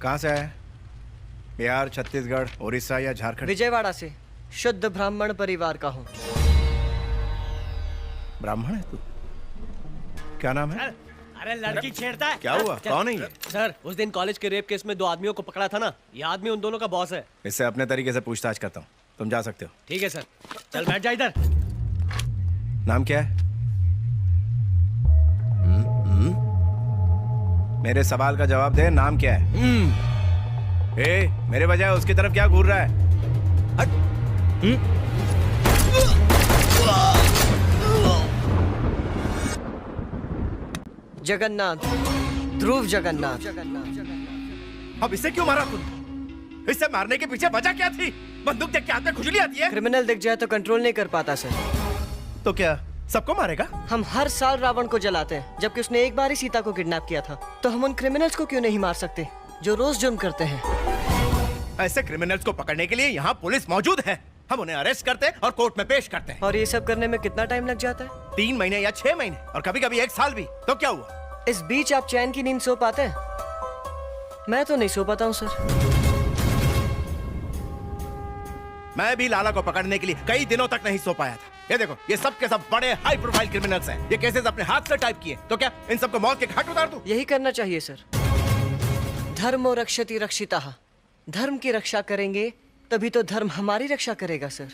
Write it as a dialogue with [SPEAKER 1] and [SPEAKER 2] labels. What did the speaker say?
[SPEAKER 1] कहाँ से आया? बिहार, छत्तीसगढ़, उड़ीसा या झारखंड?
[SPEAKER 2] विजयवाड़ा से। शुद्ध ब्राह्मण परिवार का हूँ।
[SPEAKER 1] ब्राह्मण है तू? क्या नाम है?
[SPEAKER 3] अरे लड़की छेड़ता है।
[SPEAKER 1] क्या हुआ? कौन है ये?
[SPEAKER 3] सर, उस दिन कॉलेज के रेप केस में 2 आदमियों को पकड़ा था ना, ये आदमी उन दोनों का बॉस है।
[SPEAKER 1] इससे अपने तरीके से पूछताछ करता हूँ, तुम जा सकते हो।
[SPEAKER 3] ठीक है सर, चल बैठ जा इधर।
[SPEAKER 1] नाम क्या है? मेरे सवाल का जवाब दे, नाम क्या है? मेरे बजाय उसकी तरफ क्या घूर रहा है?
[SPEAKER 2] जगन्नाथ, ध्रुव जगन्नाथ।
[SPEAKER 1] अब इसे क्यों मारा तुम? इसे मारने के पीछे वजह क्या थी? बंदूक देख के हाथ में खुजली आती है?
[SPEAKER 2] क्रिमिनल दिख जाए तो कंट्रोल नहीं कर पाता सर।
[SPEAKER 1] तो क्या सबको मारेगा?
[SPEAKER 2] हम हर साल रावण को जलाते हैं, जबकि उसने एक बार ही सीता को किडनैप किया था। तो हम उन क्रिमिनल्स को क्यों नहीं मार सकते जो रोज जुर्म करते हैं?
[SPEAKER 1] ऐसे क्रिमिनल्स को पकड़ने के लिए यहाँ पुलिस मौजूद है। हम उन्हें अरेस्ट करते और कोर्ट में पेश करते हैं।
[SPEAKER 2] और ये सब करने में कितना टाइम लग जाता है?
[SPEAKER 1] 3 महीने या 6 महीने और कभी कभी 1 साल भी। तो क्या हुआ?
[SPEAKER 2] इस बीच आप चैन की नींद सो पाते हैं? मैं तो नहीं सो पाता हूँ सर।
[SPEAKER 1] मैं भी लाला को पकड़ने के लिए कई दिनों तक नहीं सो पाया था। ये देखो, ये सब के सब बड़े हाई प्रोफाइल क्रिमिनल्स हैं। ये केसेस अपने हाथ से टाइप किए। तो क्या इन सबको मौत के घाट उतार दूं?
[SPEAKER 2] यही करना चाहिए सर। धर्मो रक्षति रक्षिता। धर्म की रक्षा करेंगे तभी तो धर्म हमारी रक्षा करेगा सर।